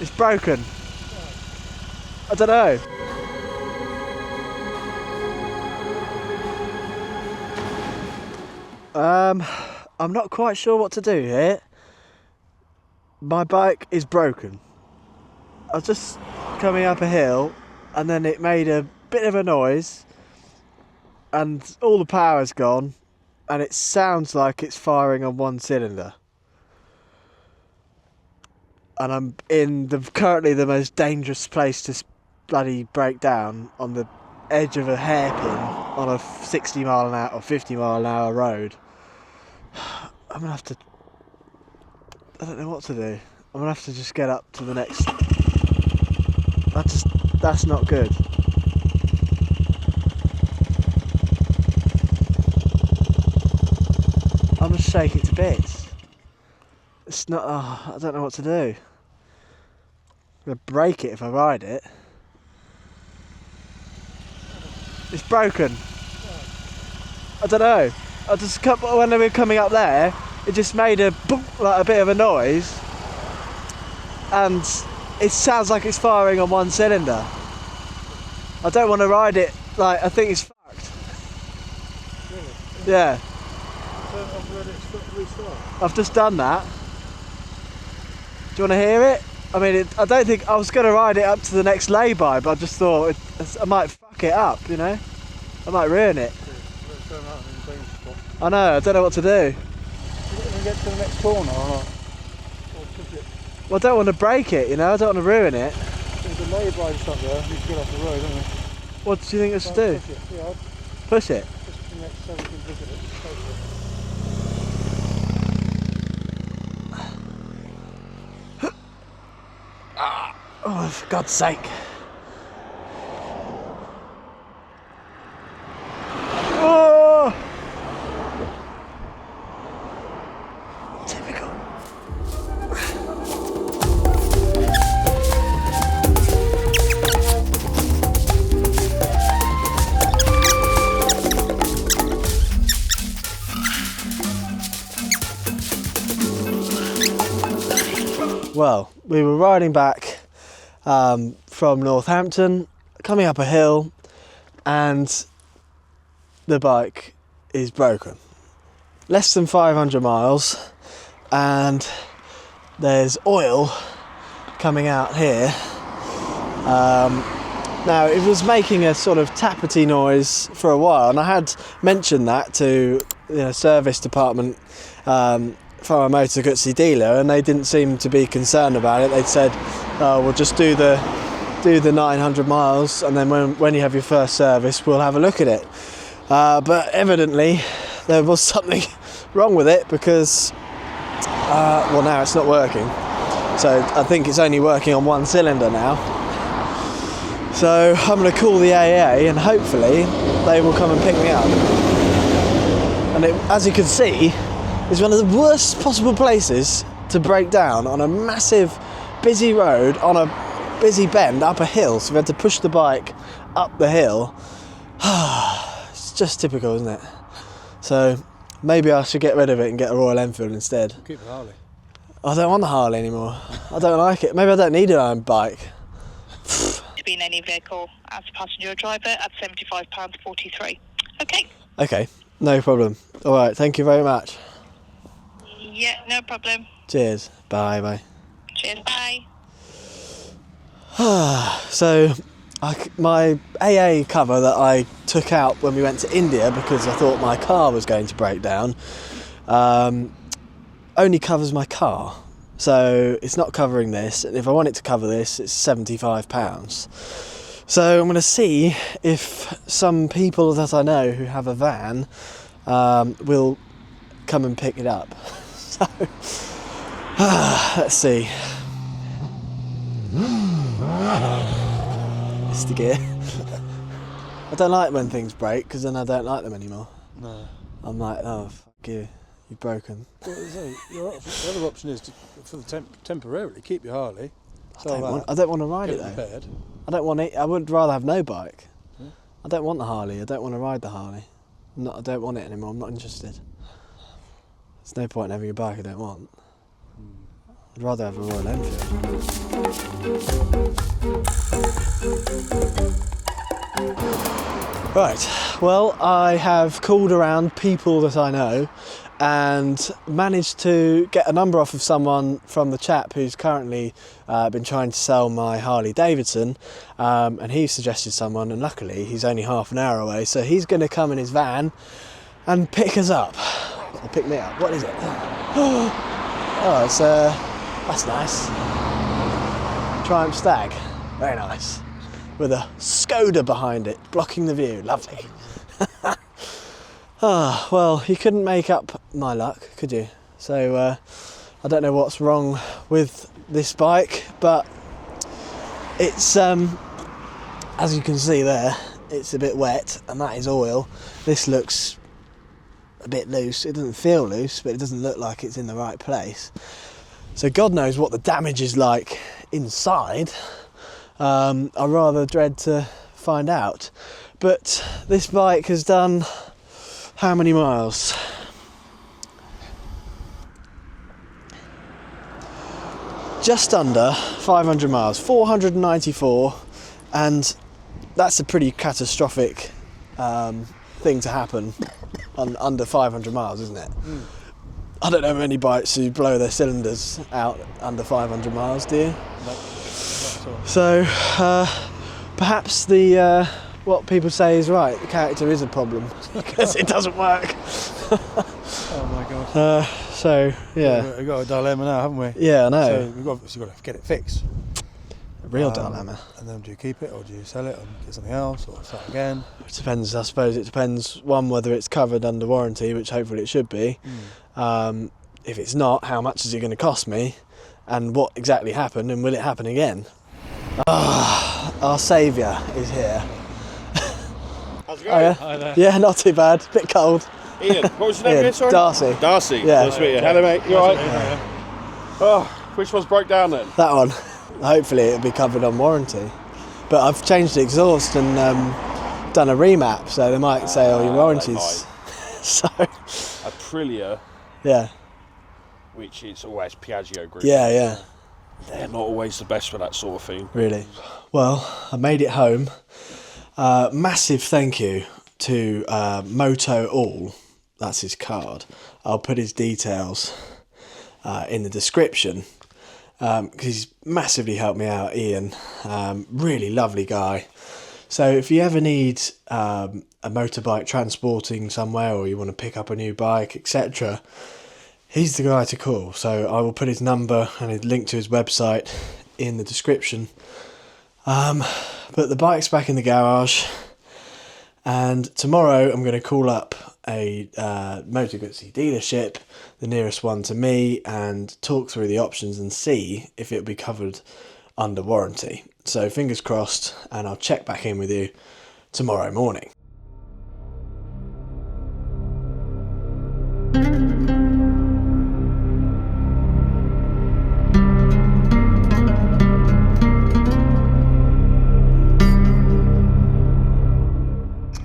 It's broken. I don't know. I'm not quite sure what to do here. My bike is broken. I was just coming up a hill and then it made a bit of a noise and all the power's gone and it sounds like it's firing on one cylinder. And I'm in currently the most dangerous place to bloody break down, on the edge of a hairpin on a 60 mile an hour or 50 mile an hour road. I'm gonna have to, I don't know what to do. I'm gonna have to just get up to the next. That's not good. I'm gonna shake it to bits. It's not, I don't know what to do. I'm gonna break it if I ride it. It's broken. I don't know. When they were coming up there, it just made a boom, like a bit of a noise, and it sounds like it's firing on one cylinder. I don't want to ride it. Like, I think it's fucked. Really? Yeah. So I've just done that. Do you want to hear it? I mean, I don't think I was going to ride it up to the next lay-by, but I just thought I might fuck it up, you know? I might ruin it. I know, I don't know what to do. You going to get to the next corner or not? Well, I don't want to break it, you know? I don't want to ruin it. There's a lay-by just up there, you can get off the road, don't you? What do you think I should do? Push it. Yeah, push it? just the next so we can visit it. Oh, for God's sake. Oh! Typical. Well, we were riding back from Northampton, coming up a hill, and the bike is broken. Less than 500 miles, and there's oil coming out here. Now, it was making a sort of tappety noise for a while, and I had mentioned that to the service department from a Moto Guzzi dealer, and they didn't seem to be concerned about it. They'd said, oh, we'll just do the 900 miles, and then when you have your first service, we'll have a look at it. But evidently, there was something wrong with it, because, well, now it's not working. So I think it's only working on one cylinder now. So I'm going to call the AA, and hopefully they will come and pick me up. And it, as you can see, is one of the worst possible places to break down, on a massive, busy road, on a busy bend up a hill. So we had to push the bike up the hill. It's just typical, isn't it? So maybe I should get rid of it and get a Royal Enfield instead. Keep the Harley. I don't want the Harley anymore. I don't like it. Maybe I don't need an own bike. To be in any vehicle as a passenger or driver at £75.43. Okay. Okay, no problem. All right, thank you very much. Yeah, no problem. Cheers. Bye bye. Cheers, bye. So, my AA cover that I took out when we went to India because I thought my car was going to break down, only covers my car. So it's not covering this, and if I want it to cover this, it's £75. So I'm going to see if some people that I know who have a van will come and pick it up. So, let's see. It's the gear. I don't like when things break, because then I don't like them anymore. No. I'm like, oh, fuck you, you've broken. Well, the other option is to temporarily keep your Harley. I don't want to ride it though. Repaired. I don't want it. I would rather have no bike. Yeah. I don't want the Harley. I don't want to ride the Harley. I don't want it anymore. I'm not interested. There's no point in having a bike I don't want. I'd rather have a Royal Enfield. Right, well, I have called around people that I know and managed to get a number off of someone from the chap who's currently been trying to sell my Harley Davidson, and he suggested someone, and luckily he's only half an hour away, so he's going to come in his van and pick us up. Or pick me up. What is it? Oh, it's that's nice. Triumph Stag, very nice. With a Skoda behind it, blocking the view. Lovely. Ah, well, you couldn't make up my luck, could you? So I don't know what's wrong with this bike, but it's as you can see there, it's a bit wet, and that is oil. This looks a bit loose. It doesn't feel loose, but it doesn't look like it's in the right place. So God knows what the damage is like inside. I rather dread to find out. But this bike has done how many miles? Just under 500 miles, 494, and that's a pretty catastrophic thing to happen on under 500 miles, isn't it? Mm. I don't know many bikes who blow their cylinders out under 500 miles, do you? No. So perhaps the what people say is right. The character is a problem because it doesn't work. Oh my god. So yeah, we've got a dilemma now, haven't we? Yeah, I know. So we've obviously got to get it fixed. A real dilemma. And then do you keep it or do you sell it and get something else or start again? It depends, I suppose. It depends, one, whether it's covered under warranty, which hopefully it should be. If it's not, how much is it going to cost me, and what exactly happened, and will it happen again? Our saviour is here. How's it Oh, going? yeah? Hi there. Yeah, not too bad. Bit cold. Ian, what was your name again, sorry? Darcy. Darcy. Yeah. Nice to meet you. Hello, mate. You alright? Oh, which one's broke down then? That one. Hopefully it'll be covered on warranty. But I've changed the exhaust and done a remap, so they might say, oh, your warranty's... So... Aprilia, Yeah. which is always Piaggio group. Yeah, yeah. They're not always the best for that sort of thing. Really. Well, I made it home. Massive thank you to Moto All. That's his card. I'll put his details in the description because he's massively helped me out, Ian. Really lovely guy. So if you ever need a motorbike transporting somewhere, or you want to pick up a new bike, etc., he's the guy to call. So I will put his number and his link to his website in the description. But the bike's back in the garage, and tomorrow I'm going to call up a Moto Guzzi dealership, the nearest one to me, and talk through the options and see if it'll be covered under warranty. So fingers crossed, and I'll check back in with you tomorrow morning.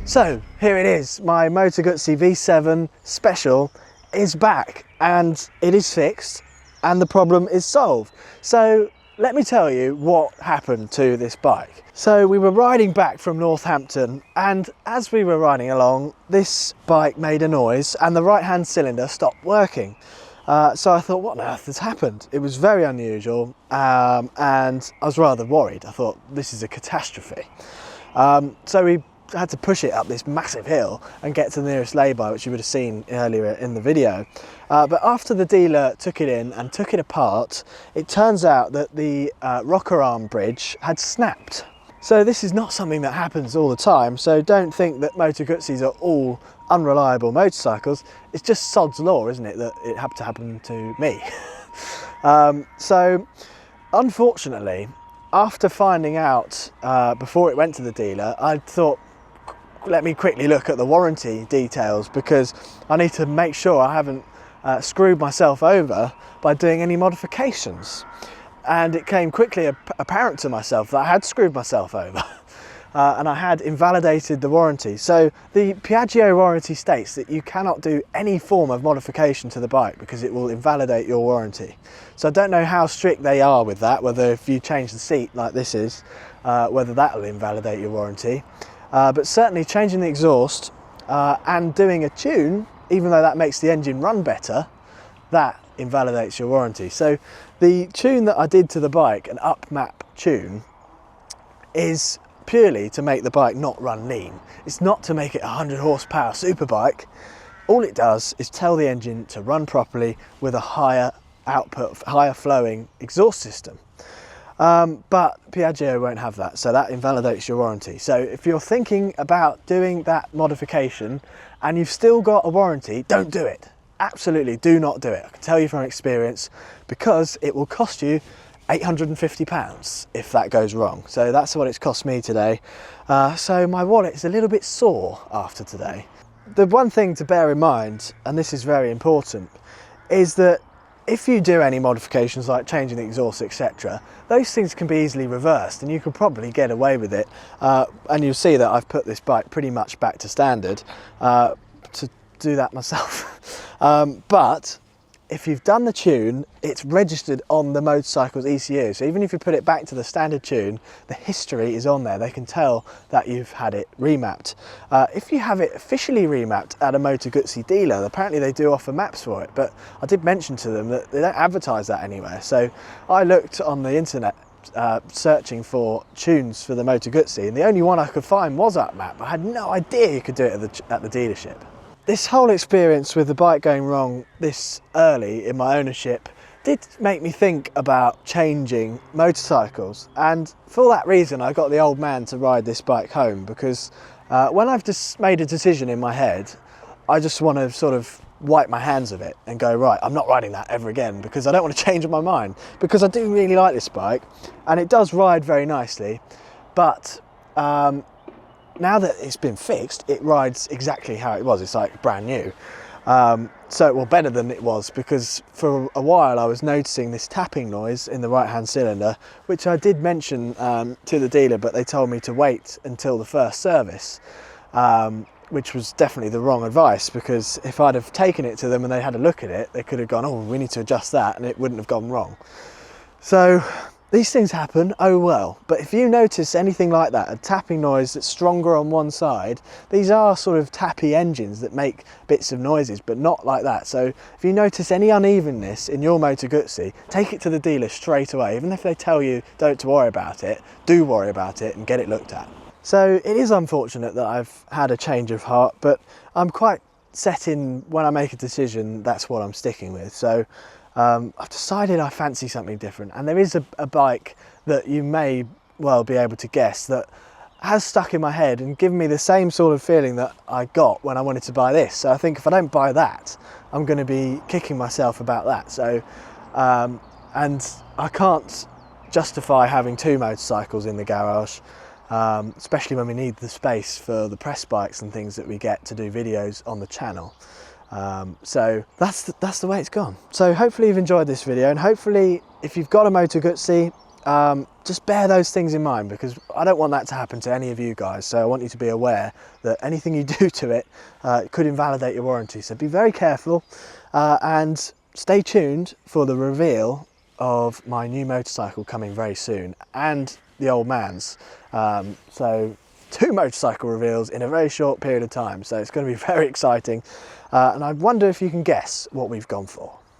So here it is, my Moto Guzzi V7 Special is back, and it is fixed, and the problem is solved. So let me tell you what happened to this bike. So we were riding back from Northampton, and as we were riding along, this bike made a noise and the right hand cylinder stopped working. So I thought, what on earth has happened? It was very unusual, and I was rather worried. I thought, this is a catastrophe. So we had to push it up this massive hill and get to the nearest lay-by, which you would have seen earlier in the video. But after the dealer took it in and took it apart, it turns out that the rocker arm bridge had snapped. So this is not something that happens all the time, so don't think that Moto Guzzis are all unreliable motorcycles. It's just sod's law, isn't it, that it had to happen to me. So unfortunately, after finding out before it went to the dealer, I thought, let me quickly look at the warranty details, because I need to make sure I haven't screwed myself over by doing any modifications. And it came quickly apparent to myself that I had screwed myself over and I had invalidated the warranty. So the Piaggio warranty states that you cannot do any form of modification to the bike because it will invalidate your warranty. So I don't know how strict they are with that, whether if you change the seat like this is, whether that will invalidate your warranty. but certainly changing the exhaust and doing a tune, even though that makes the engine run better, that invalidates your warranty. So the tune that I did to the bike, an up-map tune, is purely to make the bike not run lean. It's not to make it a 100 horsepower superbike. All it does is tell the engine to run properly with a higher output, higher flowing exhaust system. But Piaggio won't have that, so that invalidates your warranty. So if you're thinking about doing that modification and you've still got a warranty, don't do it. Absolutely do not do it. I can tell you from experience, because it will cost you £850 if that goes wrong. So that's what it's cost me today. So my wallet is a little bit sore after today. The one thing to bear in mind, and this is very important, is that if you do any modifications like changing the exhaust, etc., those things can be easily reversed and you can probably get away with it. And you'll see that I've put this bike pretty much back to standard to do that myself. But if you've done the tune, it's registered on the motorcycle's ECU. So even if you put it back to the standard tune, the history is on there. They can tell that you've had it remapped. If you have it officially remapped at a Moto Guzzi dealer, apparently they do offer maps for it, but I did mention to them that they don't advertise that anywhere. So I looked on the internet searching for tunes for the Moto Guzzi, and the only one I could find was that map. I had no idea you could do it at the dealership. This whole experience with the bike going wrong this early in my ownership did make me think about changing motorcycles, and for that reason I got the old man to ride this bike home, because when I've just made a decision in my head, I just want to sort of wipe my hands of it and go, right, I'm not riding that ever again, because I don't want to change my mind, because I do really like this bike and it does ride very nicely, but now that it's been fixed, it rides exactly how it was. It's like brand new. Well, better than it was, because for a while I was noticing this tapping noise in the right hand cylinder, which I did mention to the dealer, but they told me to wait until the first service, which was definitely the wrong advice, because if I'd have taken it to them and they had a look at it, they could have gone, oh, we need to adjust that, and it wouldn't have gone wrong. So these things happen, oh well. But if you notice anything like that, a tapping noise that's stronger on one side, these are sort of tappy engines that make bits of noises, but not like that. So if you notice any unevenness in your Moto Guzzi, take it to the dealer straight away. Even if they tell you don't to worry about it, do worry about it and get it looked at. So it is unfortunate that I've had a change of heart, but I'm quite set in, when I make a decision, that's what I'm sticking with. So I've decided I fancy something different, and there is a bike that you may well be able to guess that has stuck in my head and given me the same sort of feeling that I got when I wanted to buy this. So I think if I don't buy that, I'm going to be kicking myself about that. So and I can't justify having two motorcycles in the garage, especially when we need the space for the press bikes and things that we get to do videos on the channel. So that's the way it's gone. So hopefully you've enjoyed this video, and hopefully if you've got a Moto Guzzi, just bear those things in mind, because I don't want that to happen to any of you guys. So I want you to be aware that anything you do to it could invalidate your warranty. So be very careful and stay tuned for the reveal of my new motorcycle coming very soon, and the old man's. So 2 motorcycle reveals in a very short period of time, so it's going to be very exciting, and I wonder if you can guess what we've gone for.